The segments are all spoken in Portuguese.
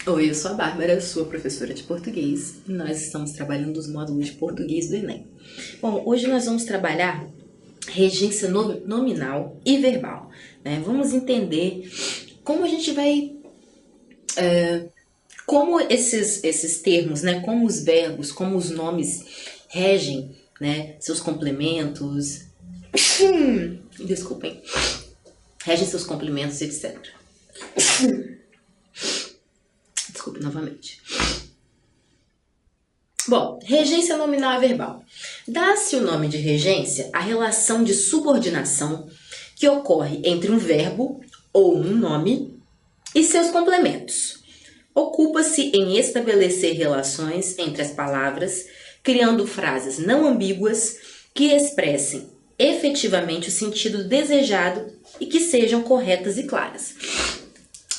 Oi, eu sou a Bárbara, sua professora de português e nós estamos trabalhando os módulos de português do Enem. Bom, hoje nós vamos trabalhar regência nominal e verbal, né? Vamos entender como a gente vai, como esses termos, né? Como os verbos, como os nomes regem, né? Seus complementos, desculpem, regem seus complementos, etc. Desculpe novamente. Bom, regência nominal e verbal. Dá-se o nome de regência à relação de subordinação que ocorre entre um verbo ou um nome e seus complementos. Ocupa-se em estabelecer relações entre as palavras, criando frases não ambíguas que expressem efetivamente o sentido desejado e que sejam corretas e claras.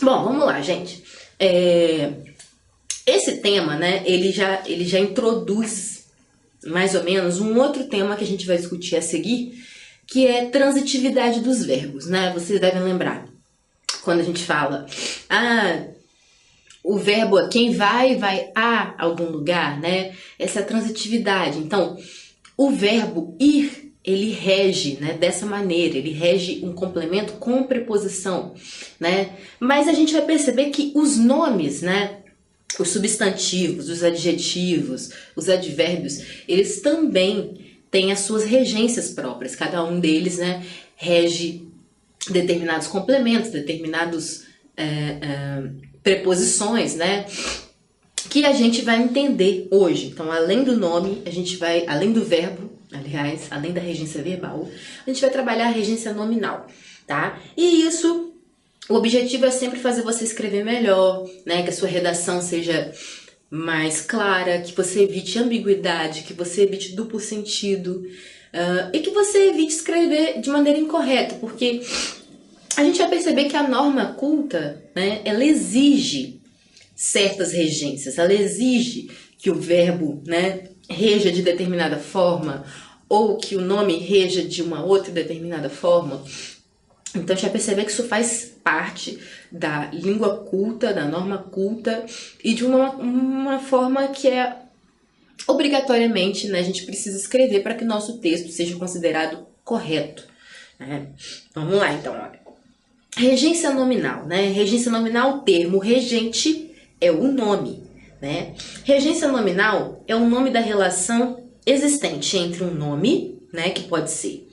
Bom, vamos lá, gente. Esse tema, né, ele já introduz mais ou menos um outro tema que a gente vai discutir a seguir, que é transitividade dos verbos, né? Vocês devem lembrar, quando a gente fala, o verbo quem vai a algum lugar, né? Essa é a transitividade. Então, o verbo ir, ele rege, né, dessa maneira, ele rege um complemento com preposição, né? Mas a gente vai perceber que os nomes, né, os substantivos, os adjetivos, os advérbios, eles também têm as suas regências próprias. Cada um deles, né, rege determinados complementos, determinados preposições, né, que a gente vai entender hoje. Então, além do nome, a gente vai, além do verbo, aliás, além da regência verbal, a gente vai trabalhar a regência nominal, tá? E isso, o objetivo é sempre fazer você escrever melhor, né? Que a sua redação seja mais clara, que você evite ambiguidade, que você evite duplo sentido, e que você evite escrever de maneira incorreta, porque a gente vai perceber que a norma culta, né, ela exige certas regências, ela exige que o verbo, né, reja de determinada forma, ou que o nome reja de uma outra determinada forma. Então, a gente vai perceber que isso faz parte da língua culta, da norma culta, e de uma forma que é obrigatoriamente, né, a gente precisa escrever para que o nosso texto seja considerado correto, né? Vamos lá, então, olha. Regência nominal, né? Regência nominal, o termo regente é o nome, né? Regência nominal é o nome da relação existente entre um nome, né, que pode ser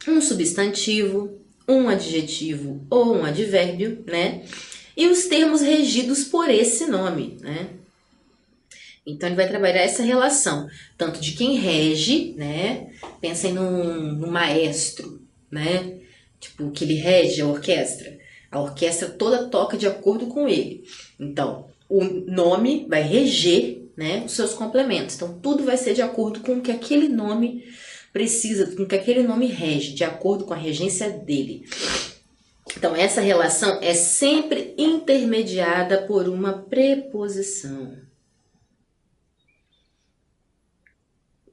um substantivo, um adjetivo ou um advérbio, né? E os termos regidos por esse nome, né? Então, ele vai trabalhar essa relação, tanto de quem rege, né? Pensem num maestro, né? Tipo, que ele rege a orquestra. A orquestra toda toca de acordo com ele. Então, o nome vai reger, né, os seus complementos. Então, tudo vai ser de acordo com o que aquele nome precisa, com o que aquele nome rege, de acordo com a regência dele. Então, essa relação é sempre intermediada por uma preposição.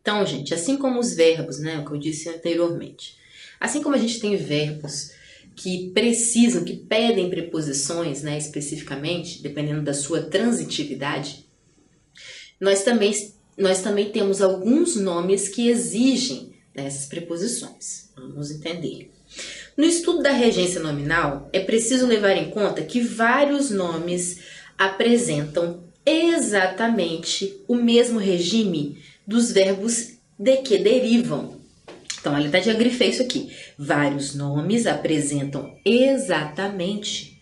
Então, gente, assim como os verbos, né, o que eu disse anteriormente, assim como a gente tem verbos que precisam, que pedem preposições, né, especificamente, dependendo da sua transitividade, nós também temos alguns nomes que exigem, né, essas preposições. Vamos entender. No estudo da regência nominal, é preciso levar em conta que vários nomes apresentam exatamente o mesmo regime dos verbos de que derivam. Então, ele já grifei isso aqui. Vários nomes apresentam exatamente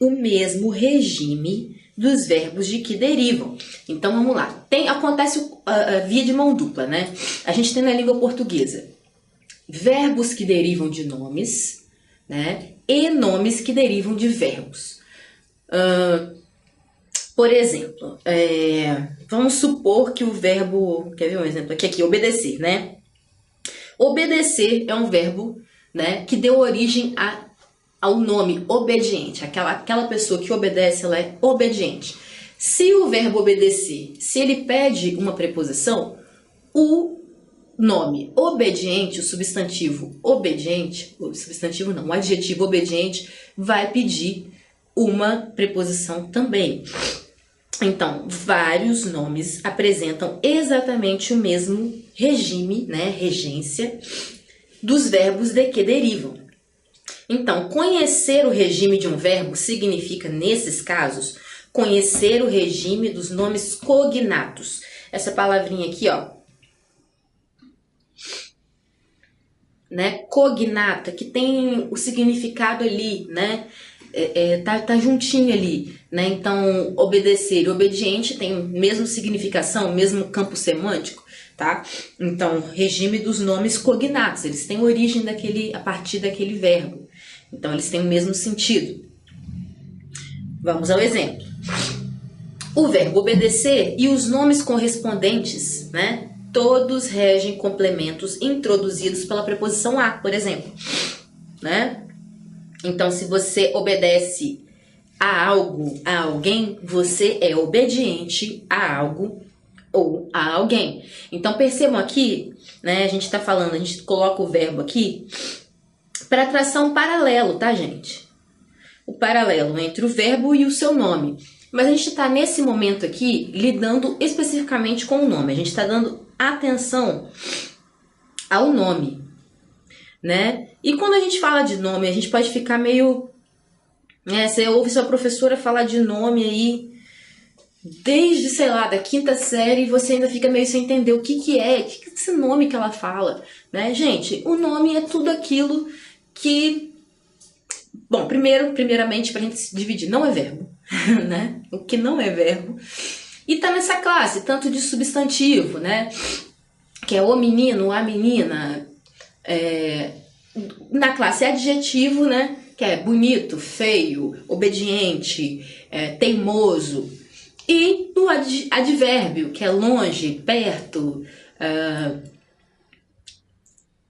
o mesmo regime dos verbos de que derivam. Então, vamos lá. Acontece a via de mão dupla, né? A gente tem na língua portuguesa verbos que derivam de nomes, né? E nomes que derivam de verbos. Por exemplo, vamos supor que o verbo... Quer ver um exemplo aqui? Obedecer, né? Obedecer é um verbo, né, que deu origem ao nome obediente. Aquela pessoa que obedece, ela é obediente. Se o verbo obedecer, se ele pede uma preposição, o nome obediente, o substantivo obediente, o adjetivo obediente, vai pedir uma preposição também. Então, vários nomes apresentam exatamente o mesmo regime, né, regência, dos verbos de que derivam. Então, conhecer o regime de um verbo significa, nesses casos, conhecer o regime dos nomes cognatos. Essa palavrinha aqui, ó, né, cognata, que tem o significado ali, né, tá juntinho ali, né, então obedecer e obediente tem o mesmo significação, o mesmo campo semântico, tá? Então, regime dos nomes cognatos, eles têm origem a partir daquele verbo, então eles têm o mesmo sentido. Vamos ao exemplo. O verbo obedecer e os nomes correspondentes, né, todos regem complementos introduzidos pela preposição a, por exemplo, né? Então, se você obedece a algo, a alguém, você é obediente a algo ou a alguém. Então, percebam aqui, né, a gente tá falando, a gente coloca o verbo aqui para traçar um paralelo, tá, gente? O paralelo entre o verbo e o seu nome. Mas a gente está nesse momento aqui lidando especificamente com o nome. A gente está dando atenção ao nome, né? E quando a gente fala de nome, a gente pode ficar meio... né? Você ouve sua professora falar de nome aí desde, sei lá, da 5ª série e você ainda fica meio sem entender o que é esse nome que ela fala, né? Gente, o nome é tudo aquilo que... Bom, primeiramente, pra gente se dividir, não é verbo, né? O que não é verbo. E tá nessa classe, tanto de substantivo, né? Que é o menino, a menina. Na classe adjetivo, né? Que é bonito, feio, obediente, teimoso. E no advérbio, que é longe, perto,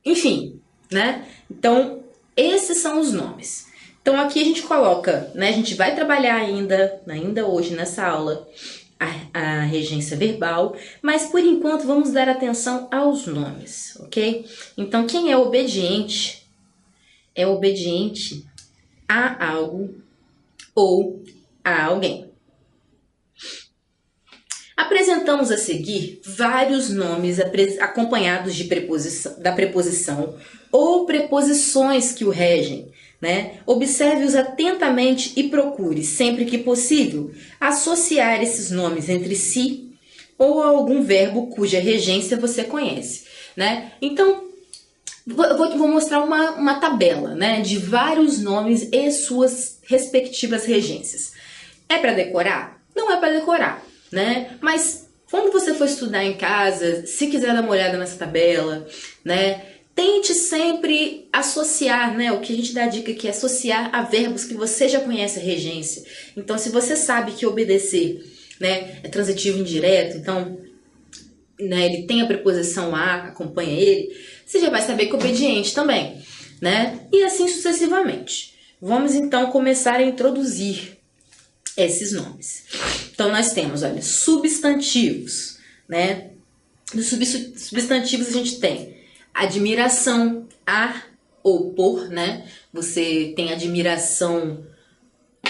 enfim, né? Então, esses são os nomes. Então aqui a gente coloca, né, a gente vai trabalhar ainda hoje nessa aula, a regência verbal, mas por enquanto vamos dar atenção aos nomes, ok? Então quem é obediente a algo ou a alguém. Apresentamos a seguir vários nomes acompanhados da preposição ou preposições que o regem, né? Observe-os atentamente e procure, sempre que possível, associar esses nomes entre si ou a algum verbo cuja regência você conhece, né? Então, vou mostrar uma tabela, né, de vários nomes e suas respectivas regências. É para decorar? Não é para decorar, né? Mas quando você for estudar em casa, se quiser dar uma olhada nessa tabela, né, tente sempre associar, né? O que a gente dá a dica aqui é associar a verbos que você já conhece a regência. Então, se você sabe que obedecer, né, é transitivo indireto, então, né, ele tem a preposição a, acompanha ele, você já vai saber que é obediente também, né? E assim sucessivamente. Vamos então começar a introduzir esses nomes. Então, nós temos, olha, substantivos, né? Dos substantivos a gente tem admiração, a ou por, né? Você tem admiração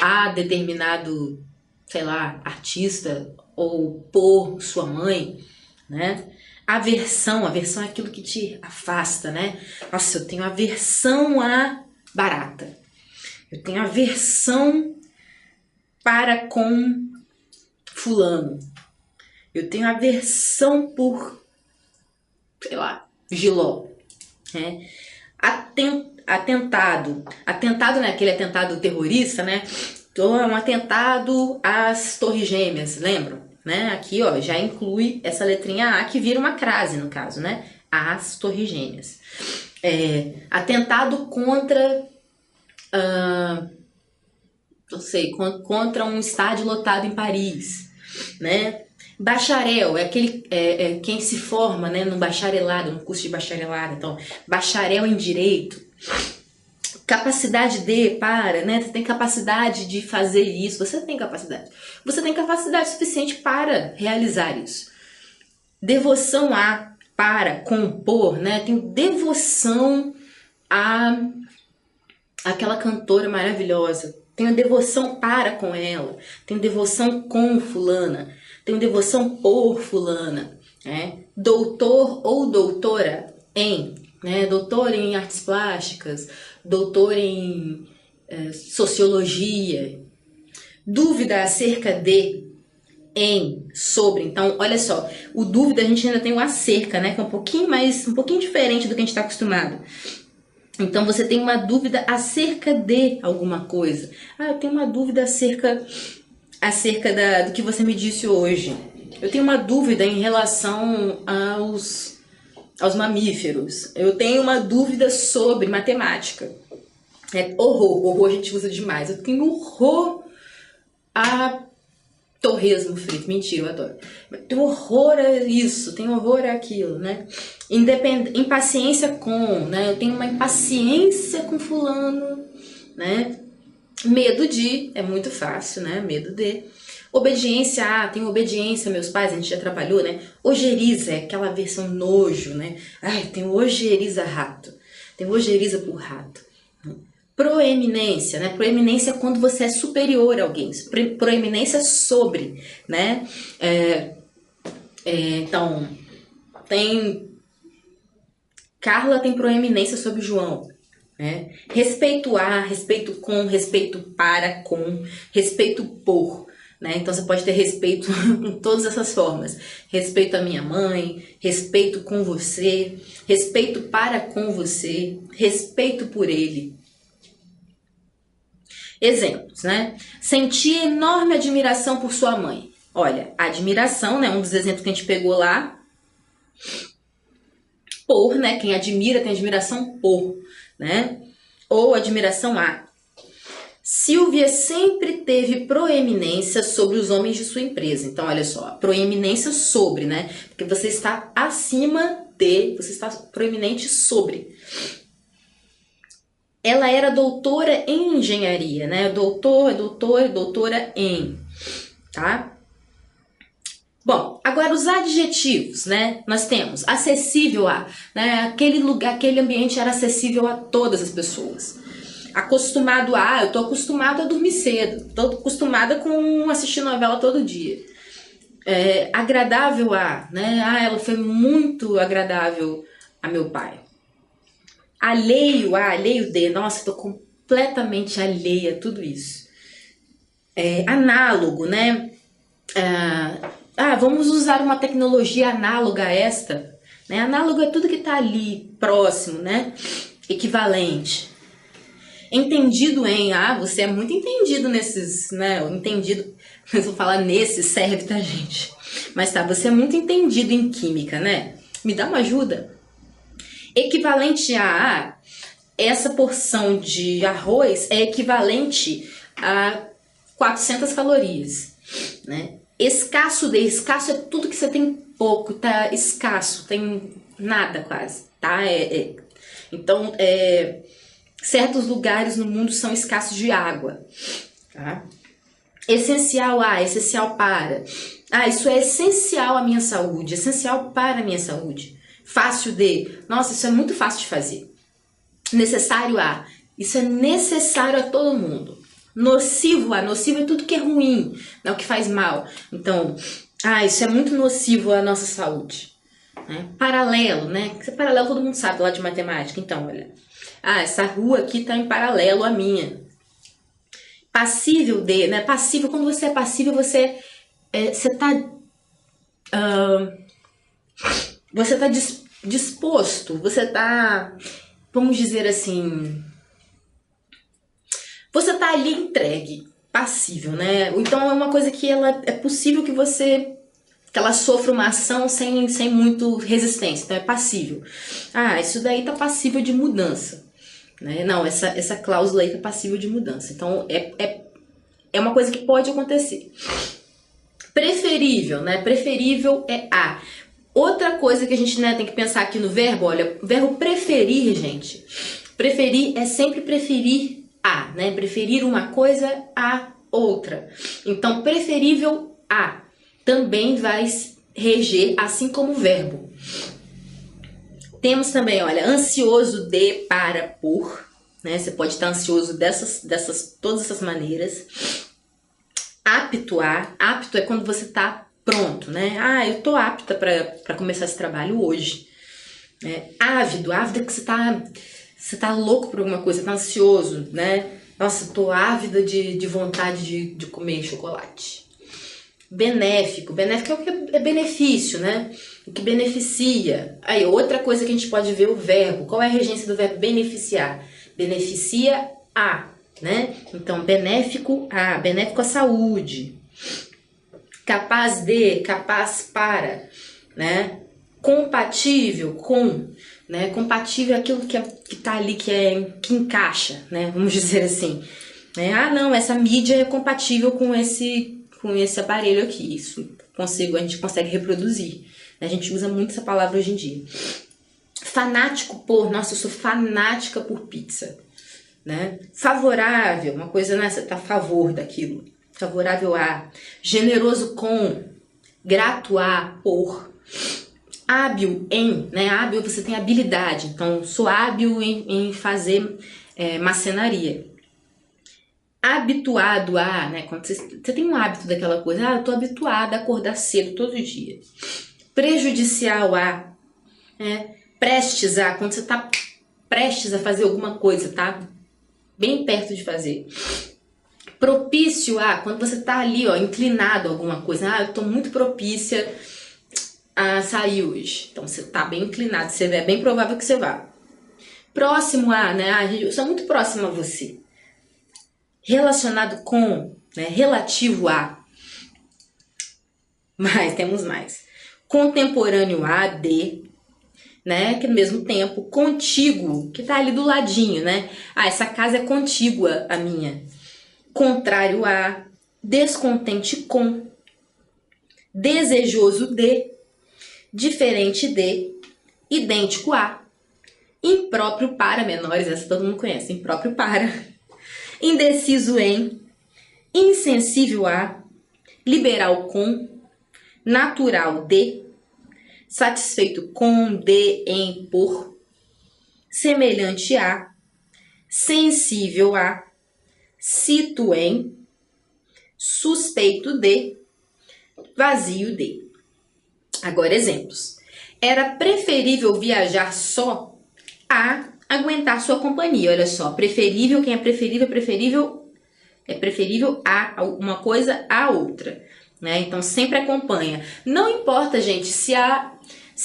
a determinado, sei lá, artista ou por sua mãe, né? Aversão é aquilo que te afasta, né? Nossa, eu tenho aversão a barata. Eu tenho aversão para com fulano. Eu tenho aversão por, sei lá, Giló, né? Atentado, não é aquele atentado terrorista, né? Então é um atentado às Torres Gêmeas, lembram? Né? Aqui, ó, já inclui essa letrinha A que vira uma crase no caso, né? Às Torres Gêmeas. Atentado contra, não sei, contra um estádio lotado em Paris, né? Bacharel é aquele quem se forma, né, no bacharelado, no curso de bacharelado. Então, bacharel em direito. Capacidade né? Você tem capacidade de fazer isso. Você tem capacidade. Você tem capacidade suficiente para realizar isso. Devoção para compor, né? Tem devoção a aquela cantora maravilhosa. tenho devoção para com ela, tenho devoção com fulana, tenho devoção por fulana, né? Doutor ou doutora em, né? Doutor em artes plásticas, doutor em sociologia, dúvida acerca de, em, sobre. Então, olha só, o dúvida a gente ainda tem o acerca, né? Que é um pouquinho diferente do que a gente está acostumado. Então, você tem uma dúvida acerca de alguma coisa. Ah, eu tenho uma dúvida acerca do que você me disse hoje. Eu tenho uma dúvida em relação aos mamíferos. Eu tenho uma dúvida sobre matemática. Horror a gente usa demais. Eu tenho horror a torresmo frito. Mentira, eu adoro. Tenho horror a isso, tenho horror a aquilo, né? Impaciência com, né? Eu tenho uma impaciência com fulano, né? Medo de, é muito fácil, né? Medo de. Obediência, tenho obediência a meus pais, a gente já trabalhou, né? Ojeriza, é aquela versão nojo, né? Ai, tenho ojeriza rato. Tenho ojeriza por rato. Proeminência, né? Proeminência é quando você é superior a alguém. Proeminência sobre, né? Então, Carla tem proeminência sobre João, né? Respeito a, respeito com, respeito para, com, respeito por, né? Então você pode ter respeito com todas essas formas. Respeito à minha mãe, respeito com você, respeito para com você, respeito por ele. Exemplos, né? Senti enorme admiração por sua mãe. Olha, admiração, né? Um dos exemplos que a gente pegou lá. Por, né? Quem admira tem admiração por, né? Ou admiração a. Silvia sempre teve proeminência sobre os homens de sua empresa. Então, olha só, proeminência sobre, né? Porque você está acima de, você está proeminente sobre. Ela era doutora em engenharia, né? Doutora em, tá? Bom, agora os adjetivos, né? Nós temos acessível a, né? Aquele lugar, aquele ambiente era acessível a todas as pessoas. Acostumado a, eu tô acostumado a dormir cedo, tô acostumada com assistir novela todo dia. Agradável a, né? Ela foi muito agradável a meu pai. Alheio a, alheio de, nossa, tô completamente alheia a tudo isso. Análogo, né? Vamos usar uma tecnologia análoga a esta, né? Análogo é tudo que tá ali, próximo, né? Equivalente. Entendido em, você é muito entendido nesses, né? Entendido, mas vou falar nesse, serve, tá, gente? Mas tá, você é muito entendido em química, né? Me dá uma ajuda. Equivalente a, essa porção de arroz é equivalente a 400 calorias, né? Escasso é tudo que você tem pouco, tá escasso, tem nada quase, tá? Então, certos lugares no mundo são escassos de água, tá? Essencial a, essencial para. Isso é essencial à minha saúde, essencial para a minha saúde. Fácil de, nossa, isso é muito fácil de fazer. Necessário a, isso é necessário a todo mundo. Nocivo a, nocivo é tudo que é ruim, né, o que faz mal. Então, isso é muito nocivo à nossa saúde. Né? Paralelo, né? Esse paralelo todo mundo sabe lá de matemática. Então, olha, essa rua aqui está em paralelo à minha. Passível de, né? Passível, quando você é passível, você está disposto, você está, vamos dizer assim, você está ali entregue, passível, né? Então é uma coisa que é possível que ela sofra uma ação sem muito resistência, então é passível. Isso daí tá passível de mudança, né? Não, essa cláusula aí tá passível de mudança, então é uma coisa que pode acontecer. Preferível, né? Preferível é a. Outra coisa que a gente, né, tem que pensar aqui no verbo, olha, o verbo preferir, gente. Preferir é sempre preferir a, né? Preferir uma coisa a outra. Então, preferível a também vai reger, assim como o verbo. Temos também, olha, ansioso de, para, por, né? Você pode estar ansioso todas essas maneiras. Apto é quando você está pronto, né? Ah, eu tô apta para começar esse trabalho hoje. Ávido é que você tá louco por alguma coisa, tá ansioso, né? Nossa, tô ávida de vontade de comer chocolate. Benéfico é o que é benefício, né? O que beneficia. Aí, outra coisa que a gente pode ver, o verbo. Qual é a regência do verbo beneficiar? Beneficia a, né? Então, benéfico à saúde. Capaz de, capaz para, né? Compatível com, né? Compatível é aquilo que tá ali, que encaixa, né? Vamos dizer assim. Não, essa mídia é compatível com esse aparelho aqui. Isso a gente consegue reproduzir. A gente usa muito essa palavra hoje em dia. Fanático por, nossa, eu sou fanática por pizza, né? Favorável, uma coisa, né? Você tá a favor daquilo. Favorável a. Generoso com. Grato a, por. Hábil em, né? Hábil, você tem habilidade. Então, sou hábil em fazer marcenaria. Habituado a, né? Quando você tem um hábito daquela coisa. Eu tô habituada a acordar cedo todo dia. Prejudicial a, né? Prestes a, quando você tá prestes a fazer alguma coisa, tá? Bem perto de fazer. Propício a, quando você tá ali, ó, inclinado a alguma coisa. Eu tô muito propícia a sair hoje. Então você tá bem inclinado, é bem provável que você vá. Próximo a, né? Eu sou muito próximo a você. Relacionado com, né? Relativo a. Mas temos mais. Contemporâneo a, de, né? Que ao mesmo tempo, contíguo, que tá ali do ladinho, né? Essa casa é contígua à minha. Contrário a, descontente com, desejoso de, diferente de, idêntico a, impróprio para menores, essa todo mundo conhece, impróprio para, indeciso em, insensível a, liberal com, natural de, satisfeito com, de, em, por, semelhante a, sensível a, cito em, suspeito de, vazio de. Agora, exemplos. Era preferível viajar só a aguentar sua companhia. Olha só, preferível, quem é preferível é preferível a uma coisa a outra, né? Então, sempre acompanha. Não importa, gente, se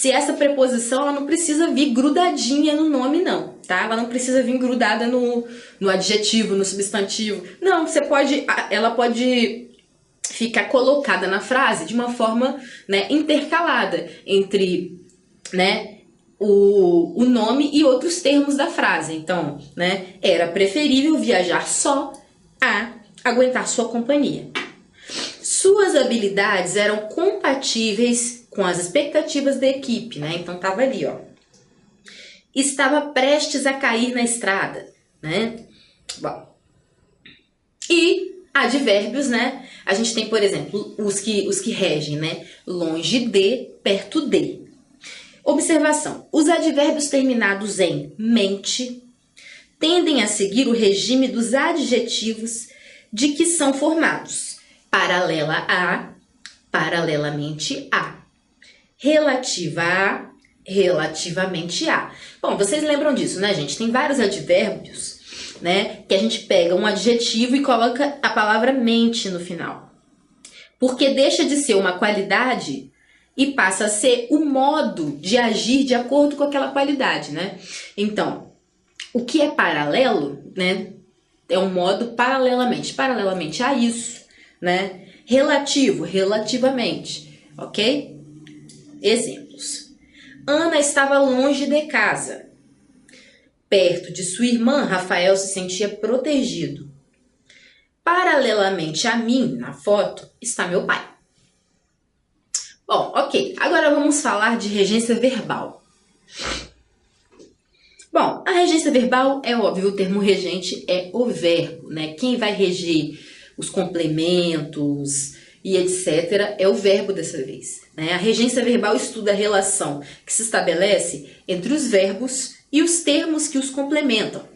essa preposição ela não precisa vir grudadinha no nome, não, tá? Ela não precisa vir grudada no adjetivo, no substantivo. Não, ela pode ficar colocada na frase de uma forma, né, intercalada entre, né, o nome e outros termos da frase. Então, né, era preferível viajar só a aguentar sua companhia. Suas habilidades eram compatíveis com as expectativas da equipe, né? Então tava ali, ó. Estava prestes a cair na estrada, né? Bom. E advérbios, né? A gente tem, por exemplo, os que regem, né? Longe de, perto de. Observação. Os advérbios terminados em mente tendem a seguir o regime dos adjetivos de que são formados. Paralela a, paralelamente a. Relativa a, relativamente a. Bom, vocês lembram disso, né, gente? Tem vários advérbios, né, que a gente pega um adjetivo e coloca a palavra mente no final. Porque deixa de ser uma qualidade e passa a ser o modo de agir de acordo com aquela qualidade, né? Então, o que é paralelo, né, é um modo paralelamente a isso, né? Relativo, relativamente, ok? Exemplos. Ana estava longe de casa. Perto de sua irmã, Rafael se sentia protegido. Paralelamente a mim, na foto, está meu pai. Bom, ok. Agora vamos falar de regência verbal. Bom, a regência verbal é óbvio, o termo regente é o verbo, né? Quem vai reger os complementos e etc. é o verbo dessa vez, né? A regência verbal estuda a relação que se estabelece entre os verbos e os termos que os complementam.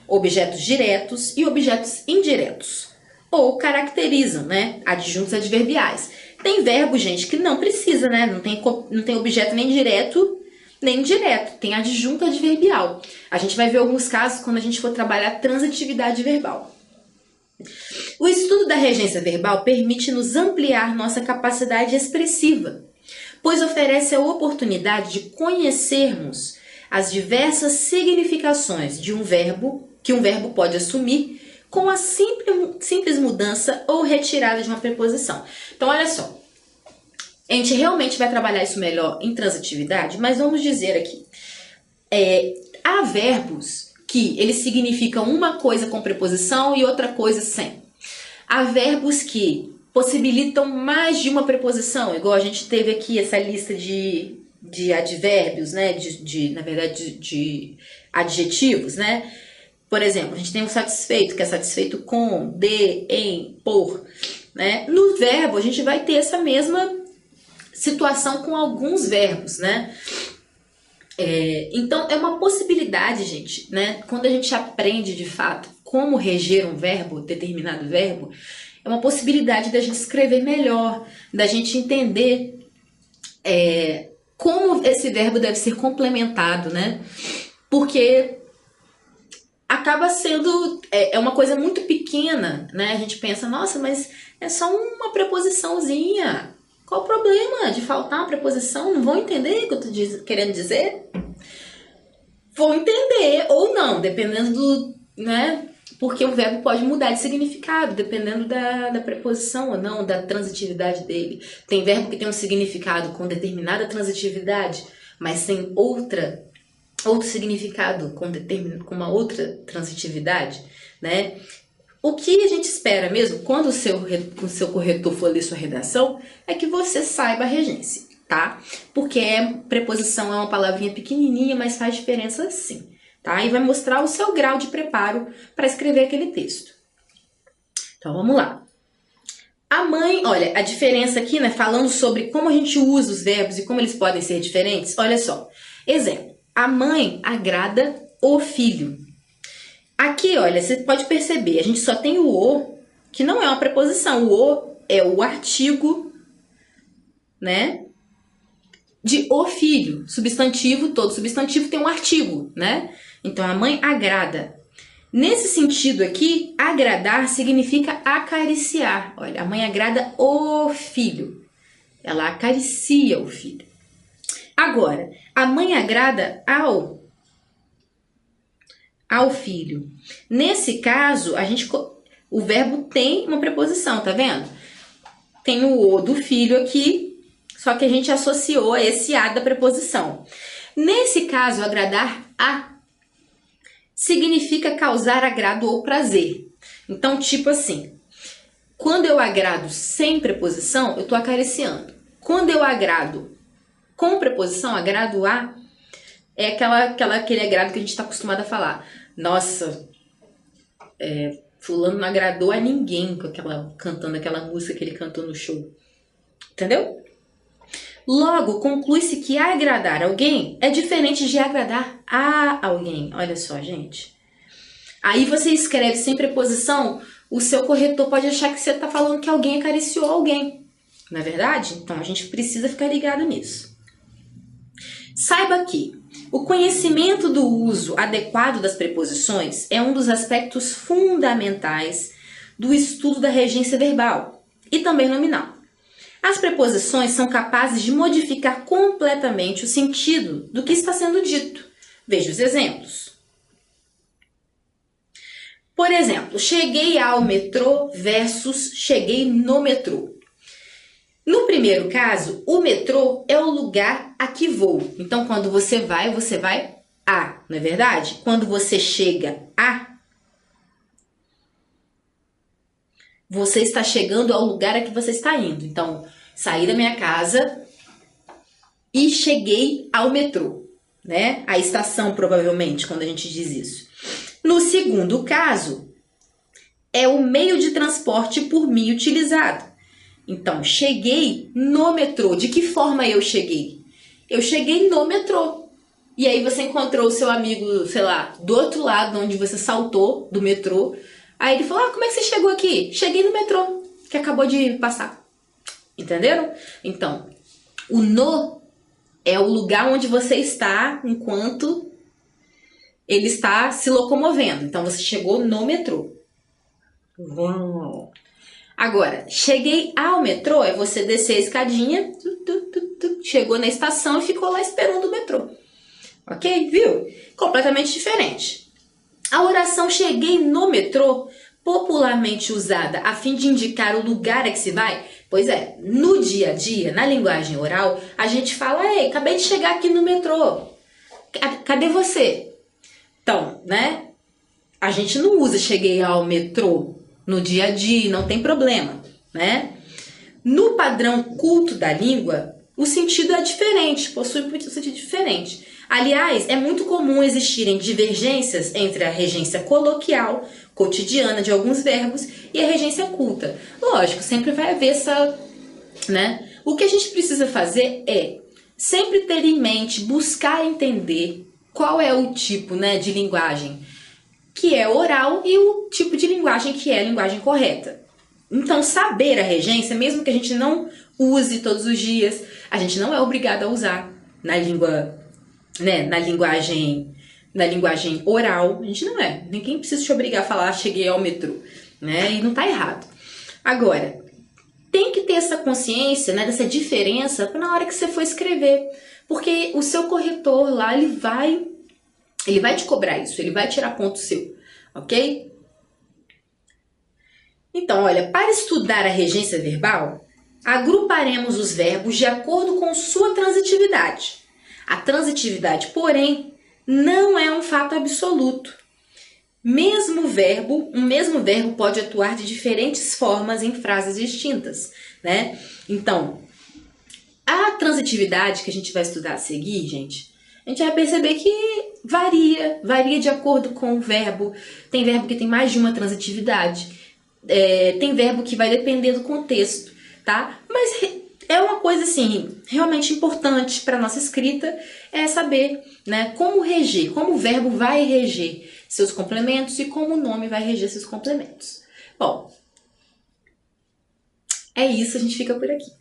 objetos diretos e objetos indiretos, ou caracterizam, né, adjuntos adverbiais. Tem verbo, gente, que não precisa, né, não tem objeto nem direto nem indireto, tem adjunto adverbial. A gente vai ver alguns casos quando a gente for trabalhar transitividade verbal. O estudo da regência verbal permite-nos ampliar nossa capacidade expressiva, pois oferece a oportunidade de conhecermos as diversas significações de um verbo que um verbo pode assumir com a simples mudança ou retirada de uma preposição. Então, olha só, a gente realmente vai trabalhar isso melhor em transitividade, mas vamos dizer aqui, há verbos que eles significam uma coisa com preposição e outra coisa sem. Há verbos que possibilitam mais de uma preposição, igual a gente teve aqui essa lista de advérbios, né? Na verdade, de adjetivos, né? Por exemplo, a gente tem o satisfeito, que é satisfeito com, de, em, por, né? No verbo, a gente vai ter essa mesma situação com alguns verbos, né? Então, é uma possibilidade, gente, né? Quando a gente aprende, de fato, como reger um verbo, determinado verbo, é uma possibilidade da gente escrever melhor, da gente entender como esse verbo deve ser complementado, né? Porque acaba sendo uma coisa muito pequena, né? A gente pensa, nossa, mas é só uma preposiçãozinha. Qual o problema de faltar uma preposição? Não vão entender o que eu estou querendo dizer? Vão entender ou não, dependendo do, né? Porque o verbo pode mudar de significado, dependendo da preposição ou não, da transitividade dele. Tem verbo que tem um significado com determinada transitividade, mas tem outro significado com uma outra transitividade, né? O que a gente espera mesmo, quando o seu corretor for ler sua redação, é que você saiba a regência, tá? Porque preposição é uma palavrinha pequenininha, mas faz diferença sim, tá? E vai mostrar o seu grau de preparo para escrever aquele texto. Então, vamos lá. A mãe, olha, a diferença aqui, né, falando sobre como a gente usa os verbos e como eles podem ser diferentes, olha só. Exemplo, a mãe agrada o filho. Aqui, olha, você pode perceber, a gente só tem o "o", que não é uma preposição. O "o" é o artigo, né, de o filho. Substantivo, todo substantivo tem um artigo, né? Então, a mãe agrada. Nesse sentido aqui, agradar significa acariciar. Olha, a mãe agrada o filho. Ela acaricia o filho. Agora, a mãe agrada ao filho. Nesse caso, o verbo tem uma preposição, tá vendo? Tem o "o" do filho aqui, só que a gente associou a esse "a" da preposição. Nesse caso, agradar a significa causar agrado ou prazer. Então, tipo assim, quando eu agrado sem preposição, eu tô acariciando. Quando eu agrado com preposição, agrado a, é aquele agrado que a gente está acostumado a falar. Nossa, fulano não agradou a ninguém cantando aquela música que ele cantou no show. Entendeu? Logo, conclui-se que agradar alguém é diferente de agradar a alguém. Olha só, gente. Aí você escreve sem preposição, o seu corretor pode achar que você está falando que alguém acariciou alguém. Não é verdade? Então, a gente precisa ficar ligado nisso. Saiba que o conhecimento do uso adequado das preposições é um dos aspectos fundamentais do estudo da regência verbal e também nominal. As preposições são capazes de modificar completamente o sentido do que está sendo dito. Veja os exemplos. Por exemplo, cheguei ao metrô versus cheguei no metrô. No primeiro caso, o metrô é o lugar a que vou. Então, quando você vai a, não é verdade? Quando você chega a, você está chegando ao lugar a que você está indo. Então, saí da minha casa e cheguei ao metrô, né? A estação, provavelmente, quando a gente diz isso. No segundo caso, é o meio de transporte por mim utilizado. Então, cheguei no metrô. De que forma eu cheguei? Eu cheguei no metrô. E aí você encontrou o seu amigo, sei lá, do outro lado, onde você saltou do metrô. Aí ele falou, como é que você chegou aqui? Cheguei no metrô, que acabou de passar. Entenderam? Então, o no é o lugar onde você está enquanto ele está se locomovendo. Então, você chegou no metrô. Agora, cheguei ao metrô é você descer a escadinha, chegou na estação e ficou lá esperando o metrô. Ok? Viu? Completamente diferente. A oração cheguei no metrô, popularmente usada a fim de indicar o lugar a que se vai, pois é, no dia a dia, na linguagem oral, a gente fala, ei, acabei de chegar aqui no metrô, cadê você? Então, né, a gente não usa cheguei ao metrô no dia a dia, não tem problema, né? No padrão culto da língua, o sentido é diferente, possui um sentido diferente. Aliás, é muito comum existirem divergências entre a regência coloquial, cotidiana de alguns verbos e a regência culta. Lógico, sempre vai haver essa, né? O que a gente precisa fazer é sempre ter em mente, buscar entender qual é o tipo, né, de linguagem que é oral e o tipo de linguagem que é a linguagem correta. Então, saber a regência, mesmo que a gente não use todos os dias, a gente não é obrigado a usar na língua, né, na linguagem oral, a gente não é. Ninguém precisa te obrigar a falar, cheguei ao metrô, né? E não tá errado. Agora, tem que ter essa consciência, né, dessa diferença na hora que você for escrever, porque o seu corretor lá, ele vai te cobrar isso, ele vai tirar ponto seu, ok? Então, olha, para estudar a regência verbal, agruparemos os verbos de acordo com sua transitividade. A transitividade, porém, não é um fato absoluto. Um mesmo verbo pode atuar de diferentes formas em frases distintas, né? Então, a transitividade que a gente vai estudar a seguir, gente, a gente vai perceber que varia de acordo com o verbo. Tem verbo que tem mais de uma transitividade. Tem verbo que vai depender do contexto, tá? Mas é uma coisa, assim, realmente importante para nossa escrita, é saber, né, como reger, como o verbo vai reger seus complementos e como o nome vai reger seus complementos. Bom, é isso, a gente fica por aqui.